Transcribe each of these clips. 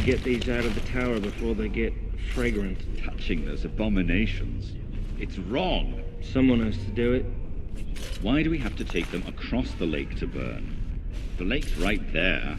to get these out of the tower before they get fragrant. Touching those abominations. It's wrong. Someone has to do it. Why do we have to take them across the lake to burn? The lake's right there.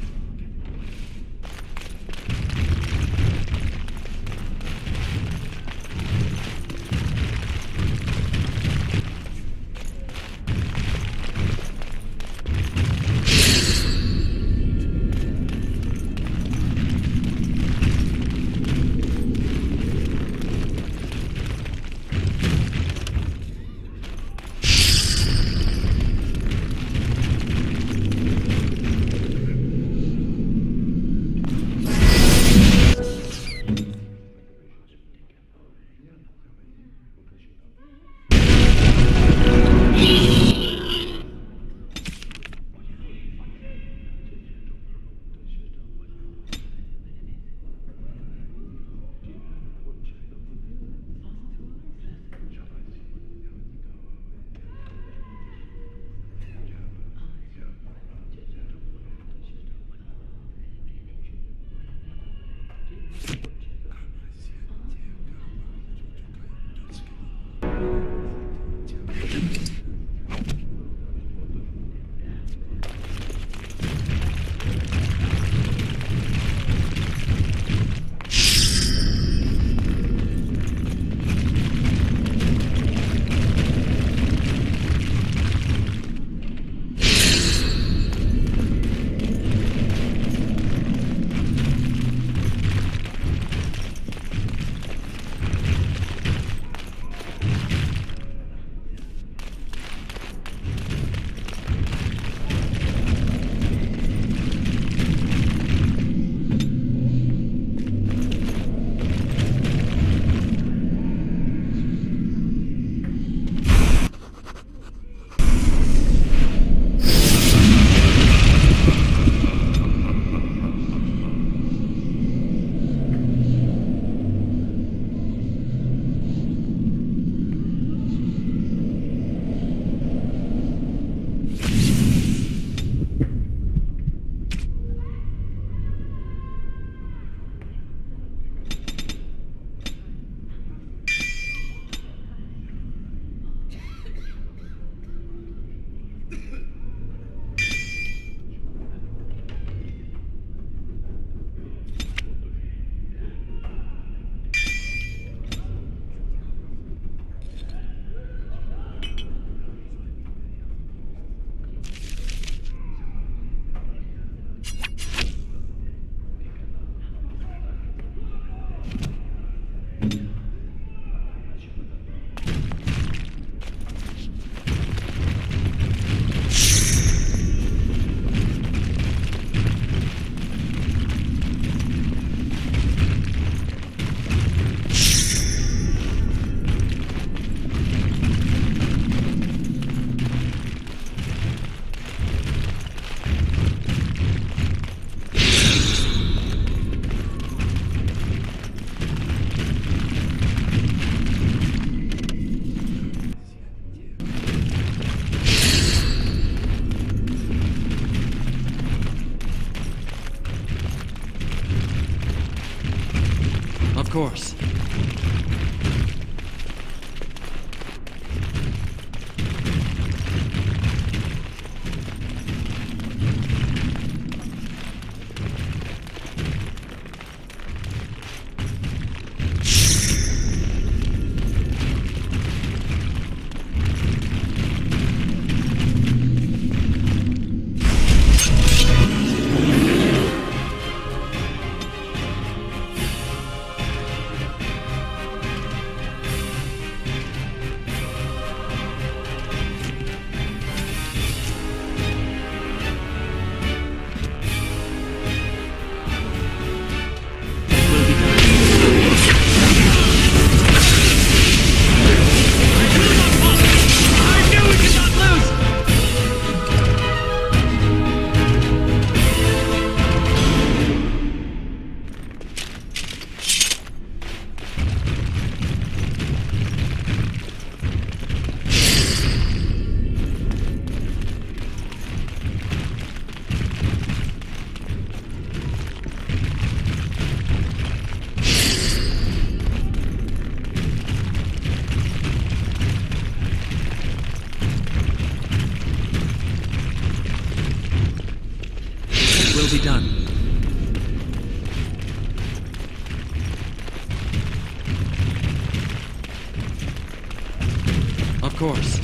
course.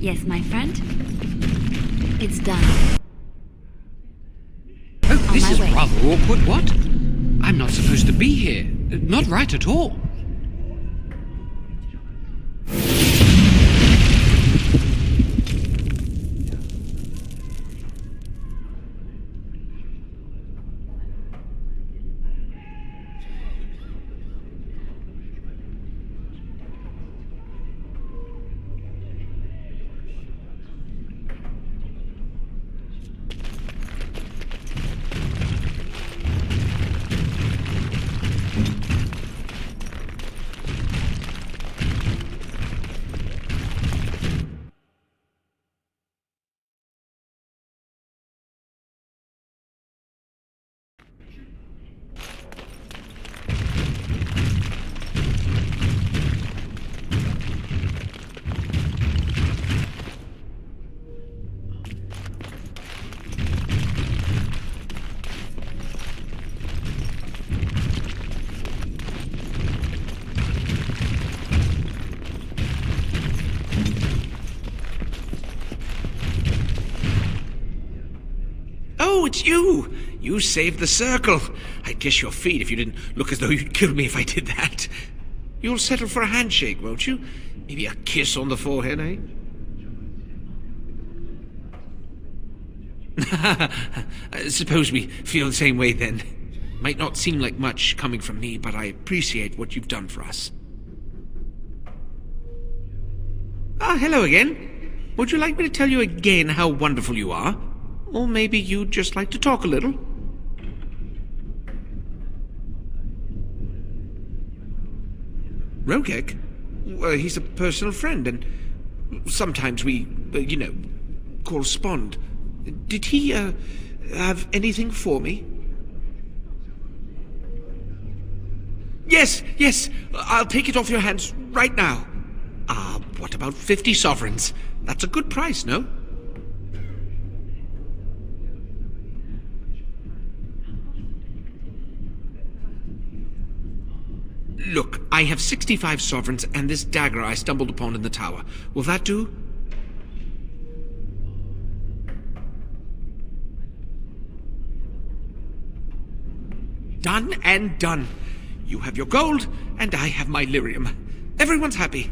Yes, my friend. It's done. Oh, this my is way. rather awkward, what? I'm not supposed to be here. Not right at all. Oh, it's you! You saved the circle. I'd kiss your feet if you didn't look as though you'd kill me if I did that. You'll settle for a handshake, won't you? Maybe a kiss on the forehead, eh? Suppose we feel the same way then. Might not seem like much coming from me, but I appreciate what you've done for us. Ah, hello again. Would you like me to tell you again how wonderful you are? Or maybe you'd just like to talk a little? Rogek? Well, he's a personal friend, and sometimes we, correspond. Did he, have anything for me? Yes, I'll take it off your hands right now. What about 50 sovereigns? That's a good price, no? Look, I have 65 sovereigns and this dagger I stumbled upon in the tower. Will that do? Done and done. You have your gold, and I have my lyrium. Everyone's happy.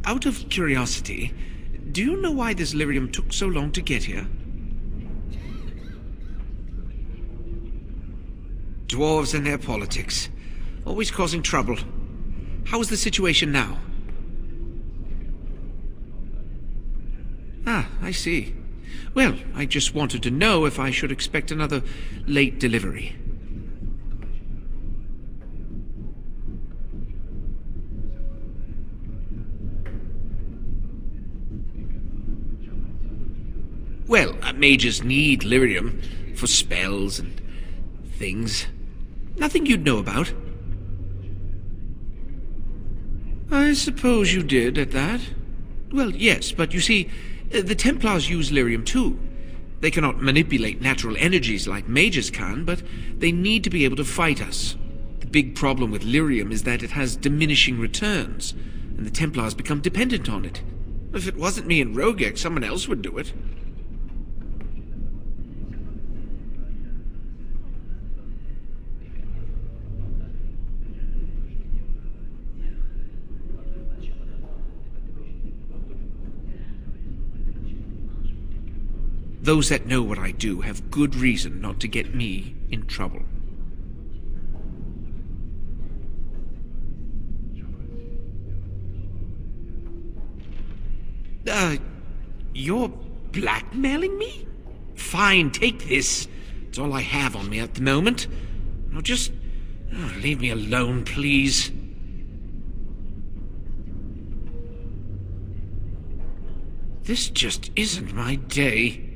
Out of curiosity, do you know why this lyrium took so long to get here? Dwarves and their politics. Always causing trouble. How is the situation now? Ah, I see. Well, I just wanted to know if I should expect another late delivery. Well, mages need lyrium for spells and things. Nothing you'd know about. I suppose you did at that. Well, yes, but you see, the Templars use lyrium too. They cannot manipulate natural energies like mages can, but they need to be able to fight us. The big problem with lyrium is that it has diminishing returns, and the Templars become dependent on it. If it wasn't me and Rogek, someone else would do it. Those that know what I do have good reason not to get me in trouble. You're blackmailing me? Fine, take this. It's all I have on me at the moment. Now just leave me alone, please. This just isn't my day.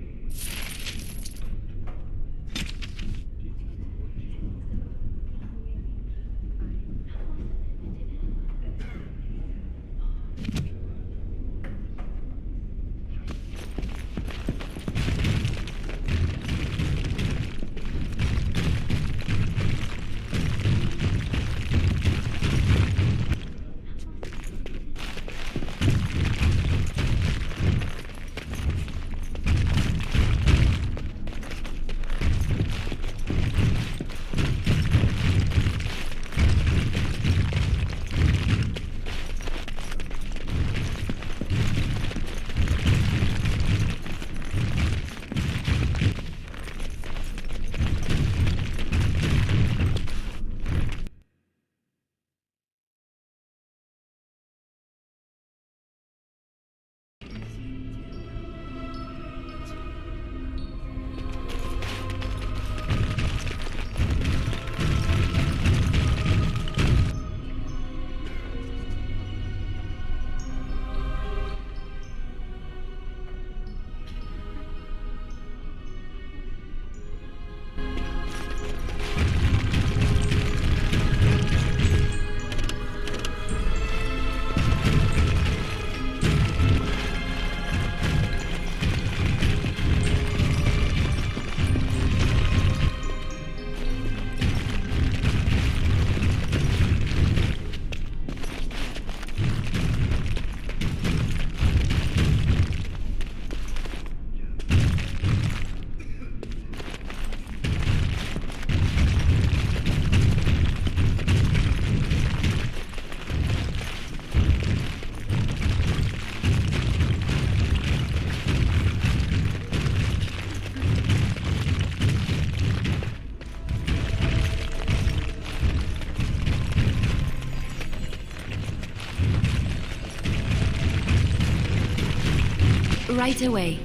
Right away.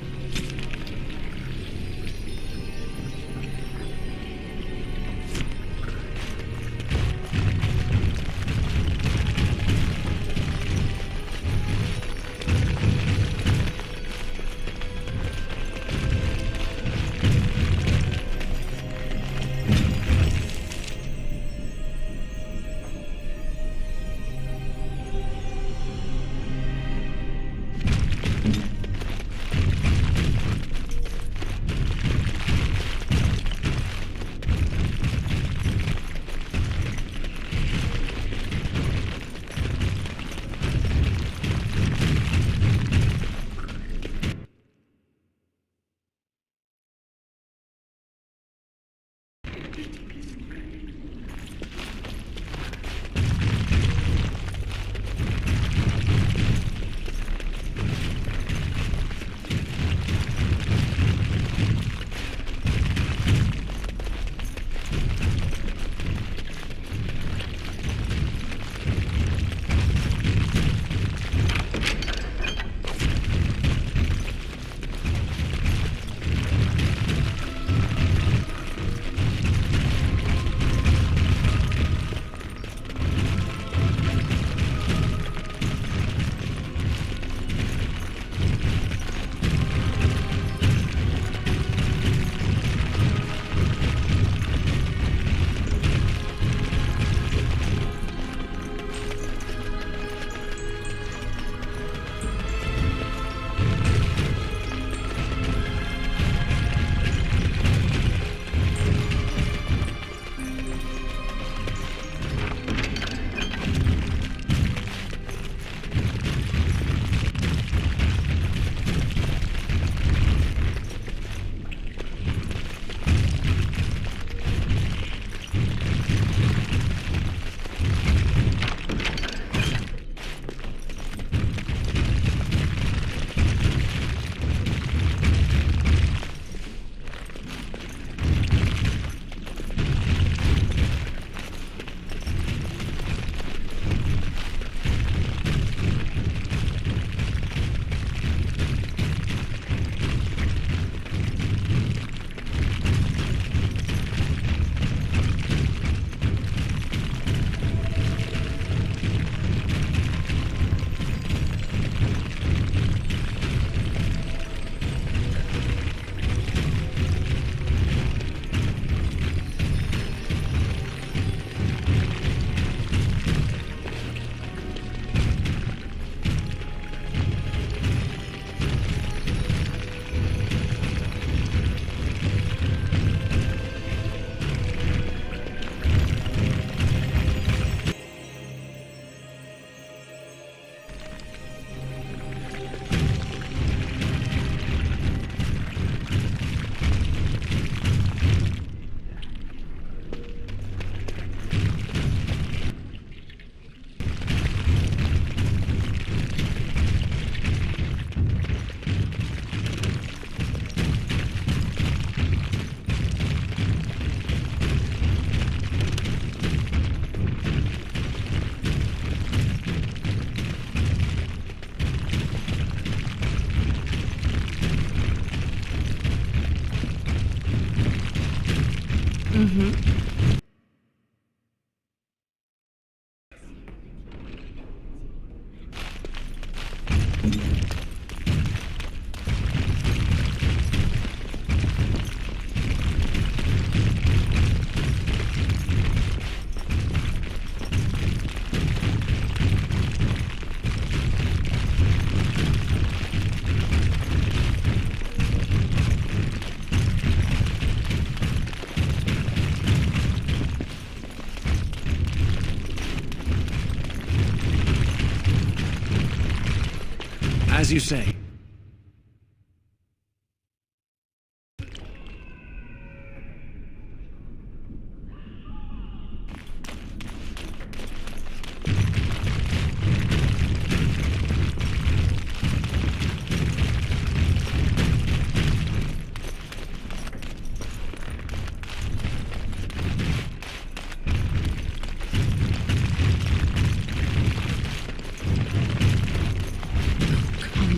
As you say.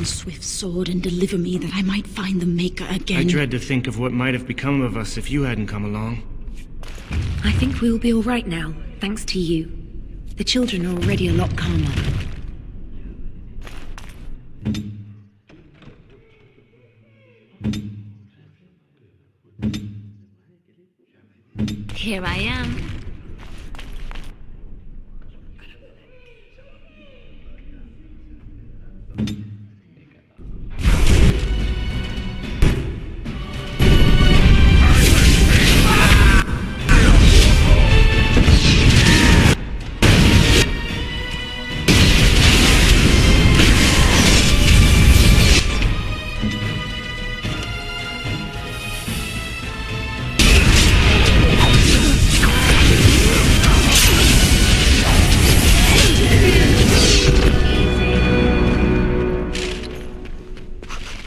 Swift sword and deliver me that I might find the Maker again. I dread to think of what might have become of us if you hadn't come along. I think we'll be all right now, thanks to you. The children are already a lot calmer. Here I am.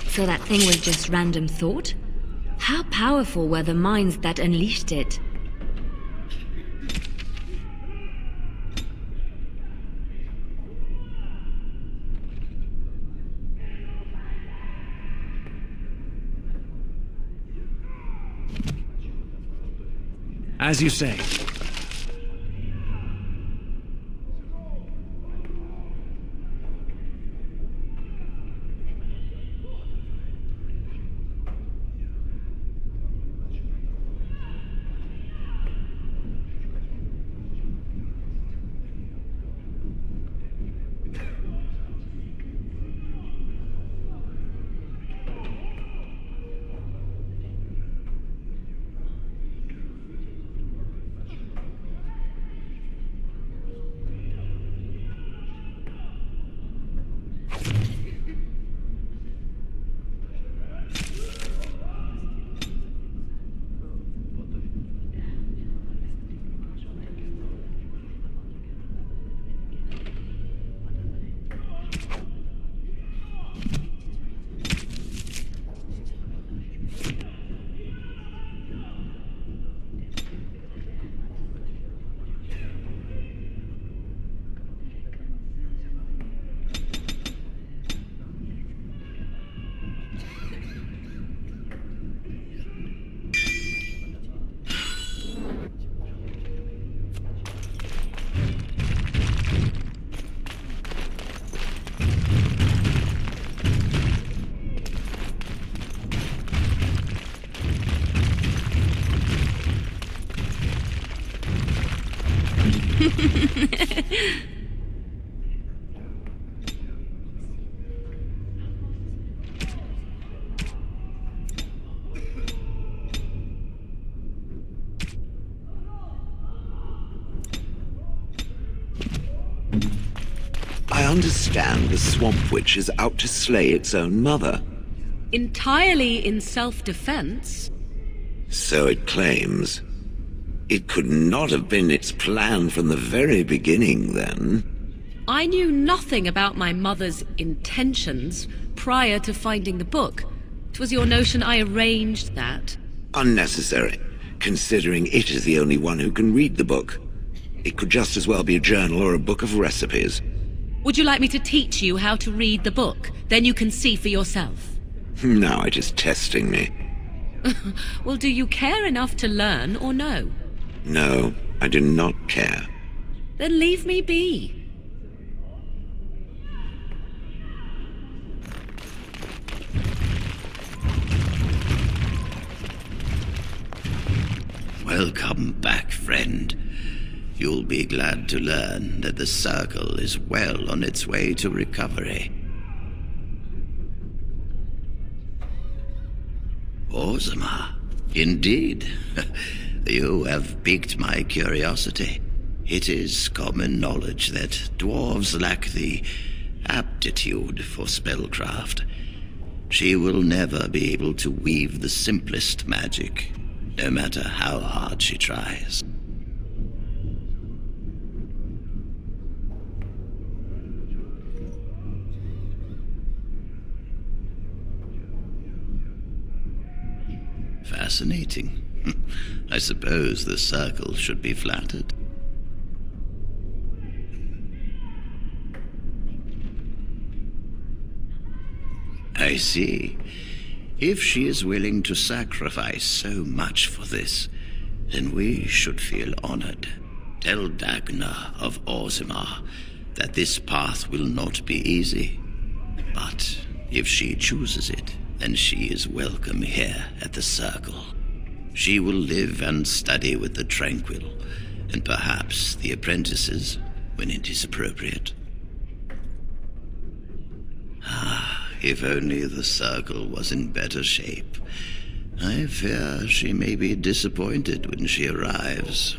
So that thing was just random thought? How powerful were the minds that unleashed it? As you say. I understand the Swamp Witch is out to slay its own mother. Entirely in self-defense. So it claims. It could not have been its plan from the very beginning, then. I knew nothing about my mother's intentions prior to finding the book. It was your notion I arranged that. Unnecessary, considering it is the only one who can read the book. It could just as well be a journal or a book of recipes. Would you like me to teach you how to read the book? Then you can see for yourself. Now it is testing me. Well, do you care enough to learn or no? No, I do not care. Then leave me be. Welcome back, friend. You'll be glad to learn that the Circle is well on its way to recovery. Ozma, indeed. You have piqued my curiosity. It is common knowledge that dwarves lack the aptitude for spellcraft. She will never be able to weave the simplest magic, no matter how hard she tries. Fascinating. I suppose the Circle should be flattered. I see. If she is willing to sacrifice so much for this, then we should feel honored. Tell Dagna of Ozma that this path will not be easy. But if she chooses it, then she is welcome here at the Circle. She will live and study with the Tranquil, and perhaps the apprentices, when it is appropriate. If only the Circle was in better shape. I fear she may be disappointed when she arrives.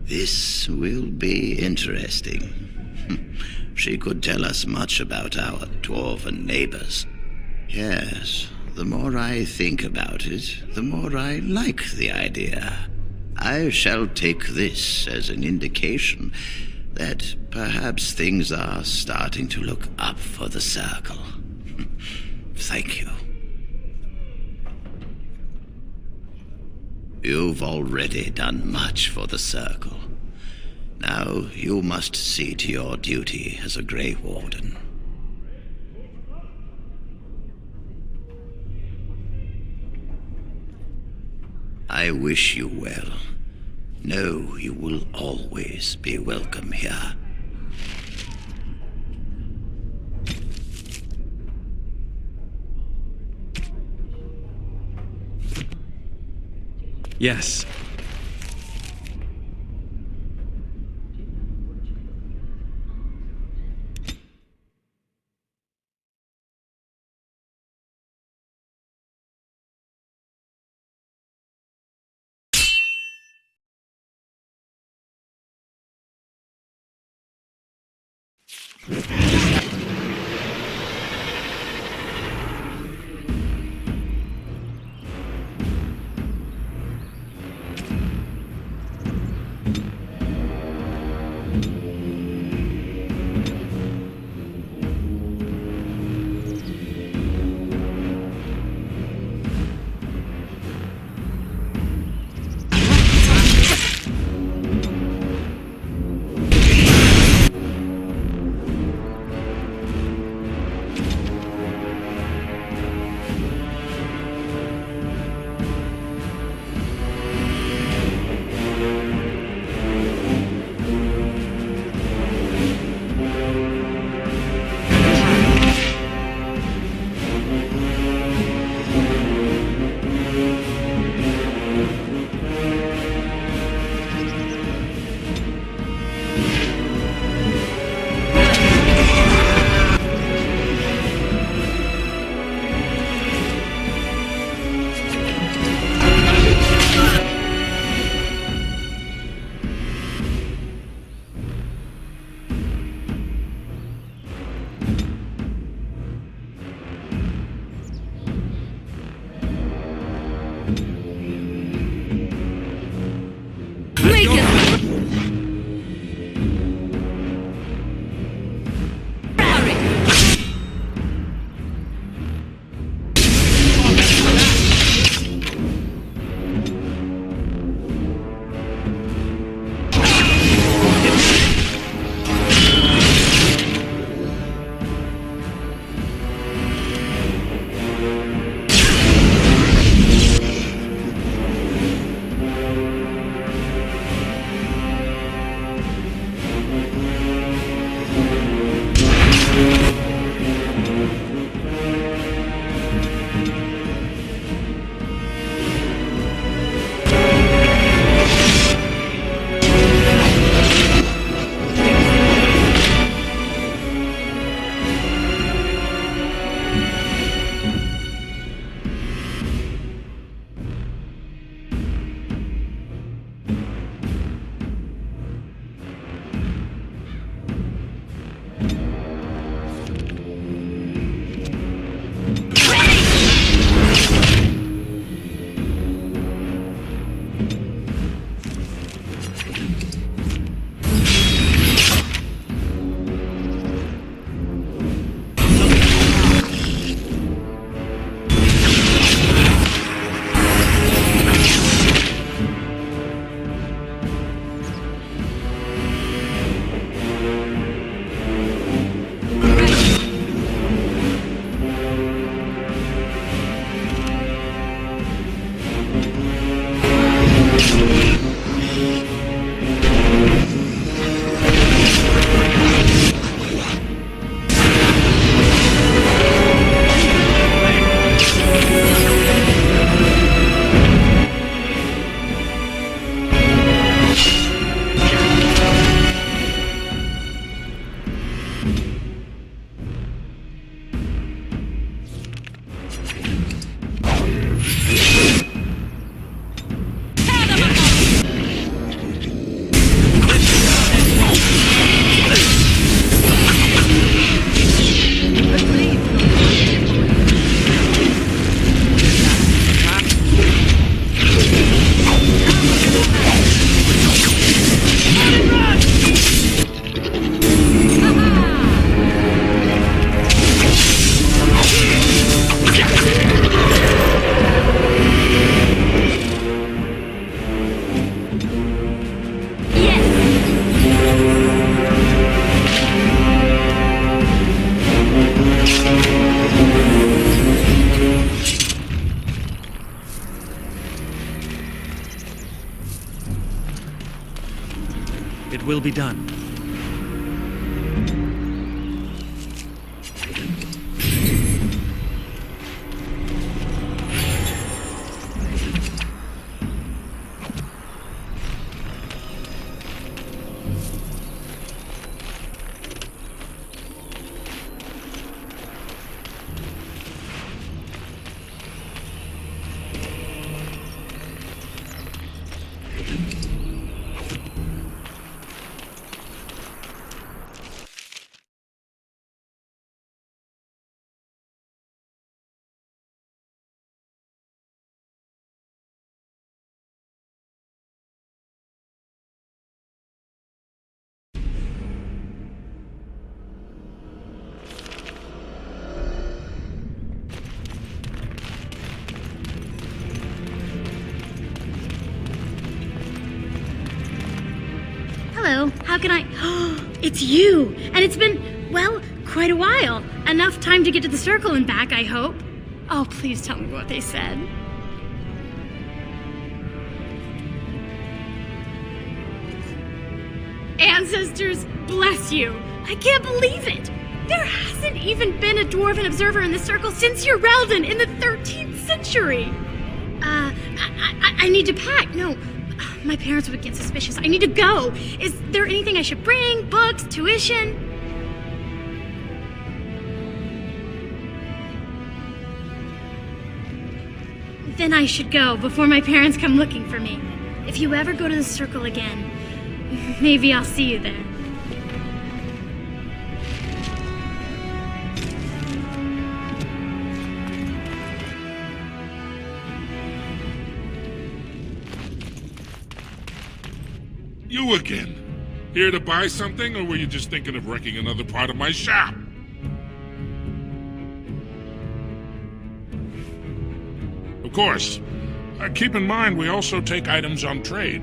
This will be interesting. She could tell us much about our dwarven neighbors. Yes, the more I think about it, the more I like the idea. I shall take this as an indication that perhaps things are starting to look up for the Circle. Thank you. You've already done much for the Circle. Now you must see to your duty as a Grey Warden. I wish you well. Know you will always be welcome here. Yes. will be done. Hello, how can I... It's you! And it's been, well, quite a while. Enough time to get to the circle and back, I hope. Oh, please tell me what they said. Ancestors, bless you! I can't believe it! There hasn't even been a dwarven observer in the circle since Urelden in the 13th century! I need to pack. No, my parents would get suspicious. I need to go. Is there anything I should bring? Books? Tuition? Then I should go before my parents come looking for me. If you ever go to the circle again, maybe I'll see you there. You again. Here to buy something, or were you just thinking of wrecking another part of my shop? Of course. Keep in mind, we also take items on trade.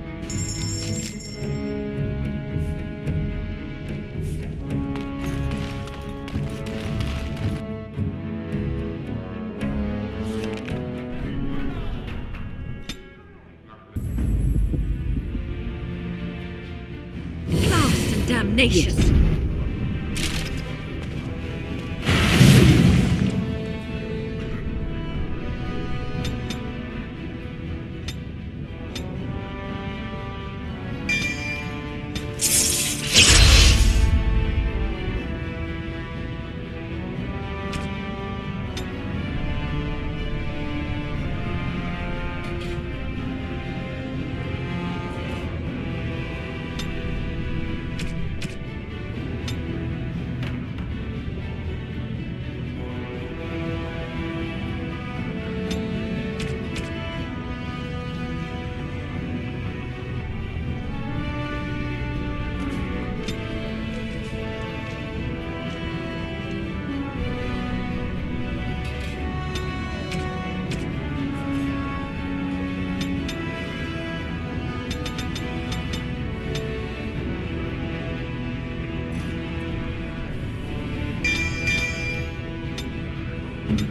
Damnation. Yes.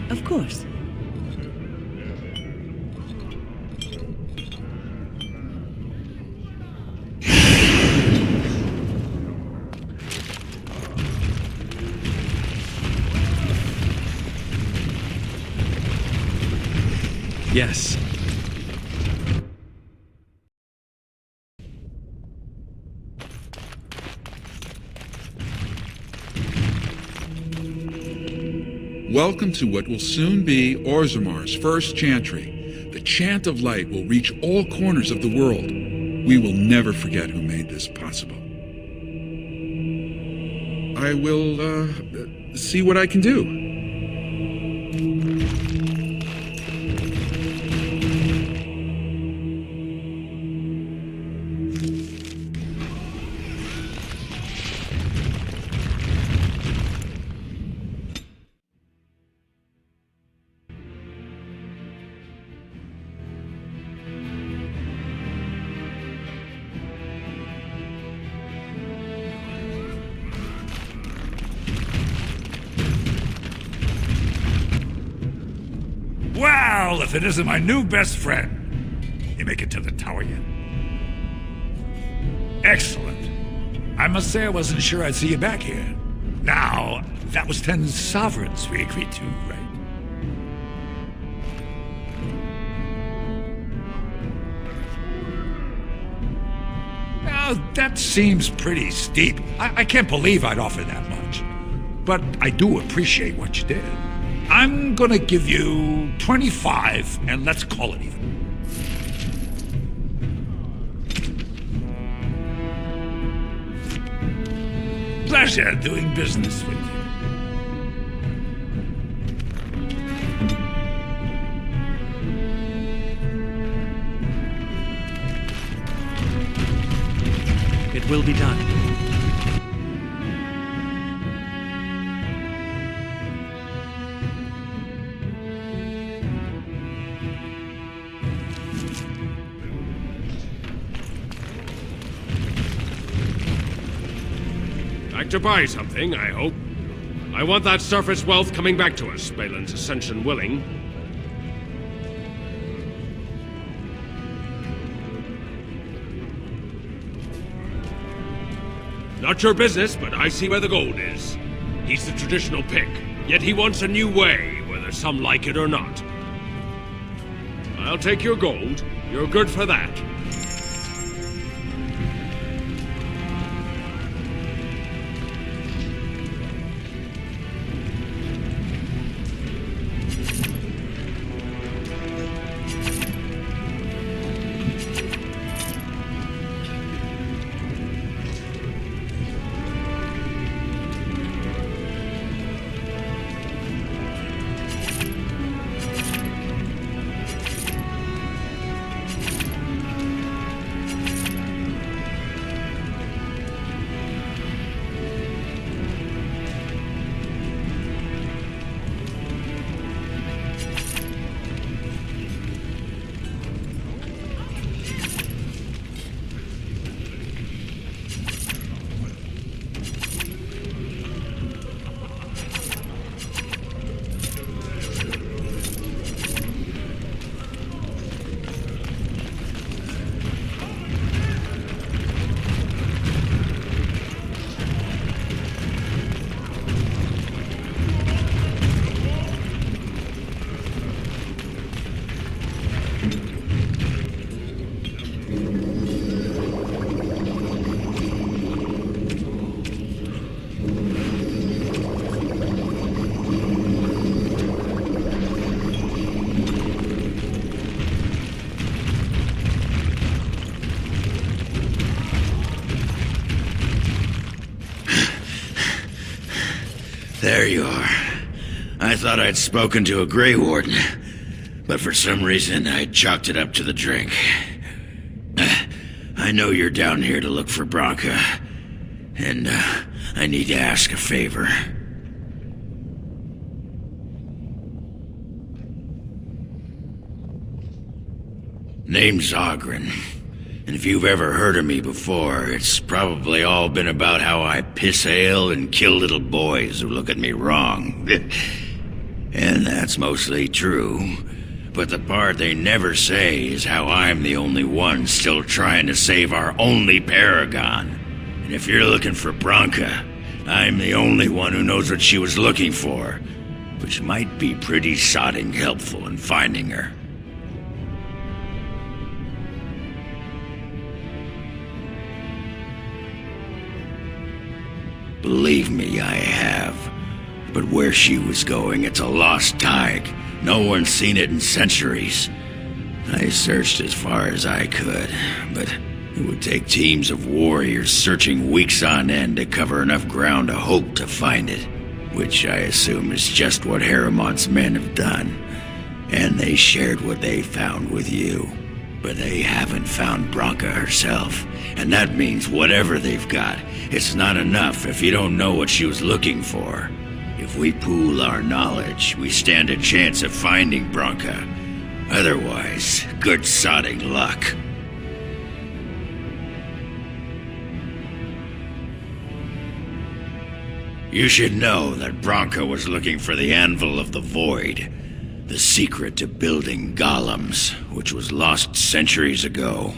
Of course. Yes. Welcome to what will soon be Orzamar's first chantry. The chant of light will reach all corners of the world. We will never forget who made this possible. I will, see what I can do. Well, if it isn't my new best friend. You make it to the tower yet? Excellent. I must say I wasn't sure I'd see you back here. Now, that was 10 sovereigns we agreed to, right? Now, that seems pretty steep. I can't believe I'd offer that much. But I do appreciate what you did. I'm gonna give you 25, and let's call it even. Pleasure doing business with you. It will be done. Like to buy something, I hope. I want that surface wealth coming back to us, Balin's ascension willing. Not your business, but I see where the gold is. He's the traditional pick, yet he wants a new way, whether some like it or not. I'll take your gold. You're good for that. There you are. I thought I'd spoken to a Grey Warden, but for some reason I chalked it up to the drink. I know you're down here to look for Branka, and I need to ask a favor. Name's Ogren. And if you've ever heard of me before, it's probably all been about how I piss ale and kill little boys who look at me wrong. And that's mostly true. But the part they never say is how I'm the only one still trying to save our only paragon. And if you're looking for Branka, I'm the only one who knows what she was looking for, which might be pretty sodding helpful in finding her. Believe me, I have. But where she was going, it's a lost tyke. No one's seen it in centuries. I searched as far as I could, but it would take teams of warriors searching weeks on end to cover enough ground to hope to find it. Which I assume is just what Haramont's men have done. And they shared what they found with you. But they haven't found Branka herself. And that means whatever they've got, it's not enough if you don't know what she was looking for. If we pool our knowledge, we stand a chance of finding Branka. Otherwise, good sodding luck. You should know that Branka was looking for the Anvil of the Void, the secret to building golems, which was lost centuries ago.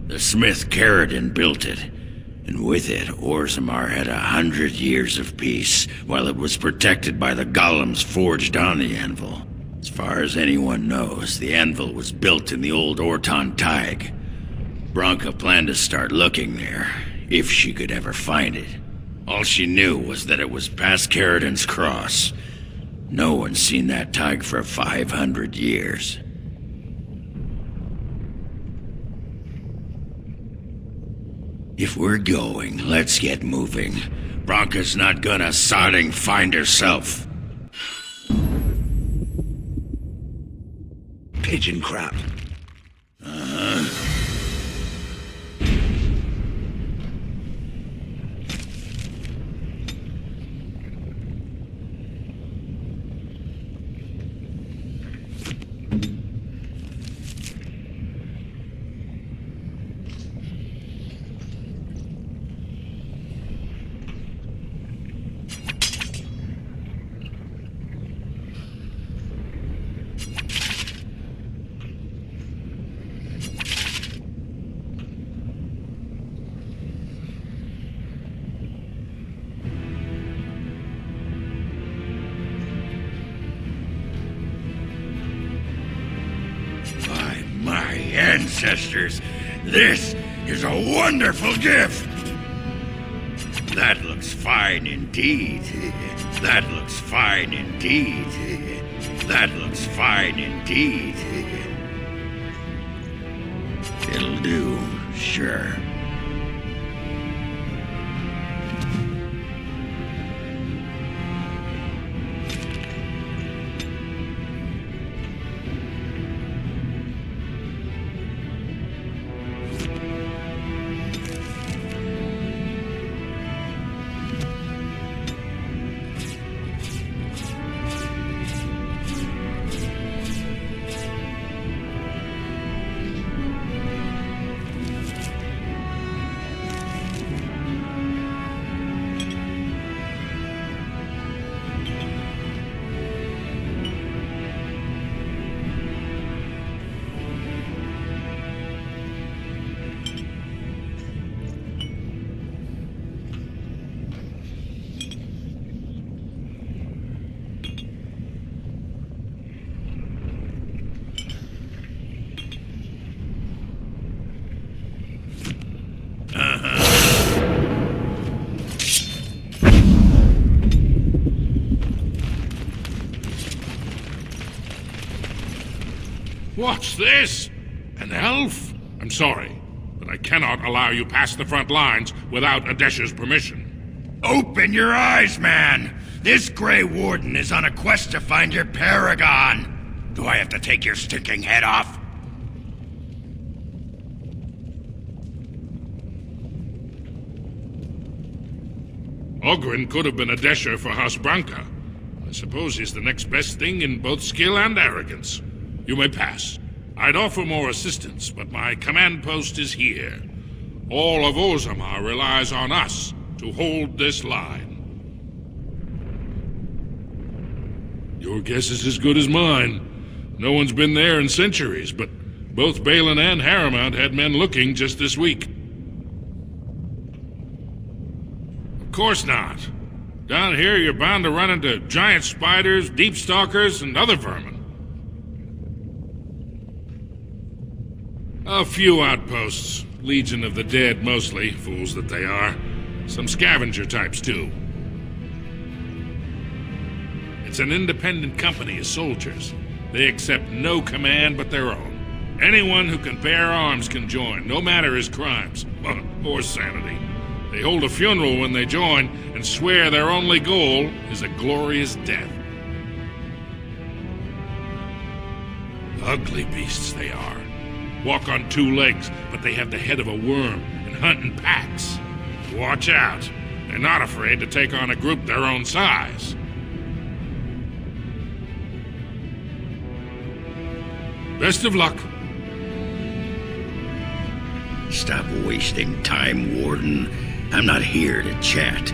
The smith Caradon built it, And with it, Orzammar had 100 years of peace, while it was protected by the golems forged on the anvil. As far as anyone knows, the anvil was built in the old Orton Tig. Branka planned to start looking there, if she could ever find it. All she knew was that it was past Caridon's Cross. No one's seen that Tig for 500 years. If we're going, let's get moving. Branka's not gonna sodding find herself. Pigeon crap. My ancestors, this is a wonderful gift! That looks fine indeed. That looks fine indeed. That looks fine indeed. It'll do, sure. What's this? An elf? I'm sorry, but I cannot allow you past the front lines without Adesha's permission. Open your eyes, man! This Grey Warden is on a quest to find your paragon! Do I have to take your stinking head off? Ogren could have been Adesha for House Branka. I suppose he's the next best thing in both skill and arrogance. You may pass. I'd offer more assistance, but my command post is here. All of Orzammar relies on us to hold this line. Your guess is as good as mine. No one's been there in centuries, but both Balin and Harrowmount had men looking just this week. Of course not. Down here, you're bound to run into giant spiders, deep stalkers, and other vermin. A few outposts. Legion of the Dead, mostly. Fools that they are. Some scavenger types, too. It's an independent company of soldiers. They accept no command but their own. Anyone who can bear arms can join, no matter his crimes. Or sanity. They hold a funeral when they join, and swear their only goal is a glorious death. Ugly beasts they are. Walk on two legs, but they have the head of a worm and hunt in packs. Watch out. They're not afraid to take on a group their own size. Best of luck. Stop wasting time, Warden. I'm not here to chat.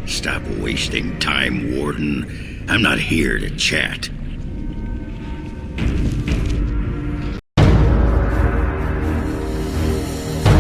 Stop wasting time, Warden. I'm not here to chat.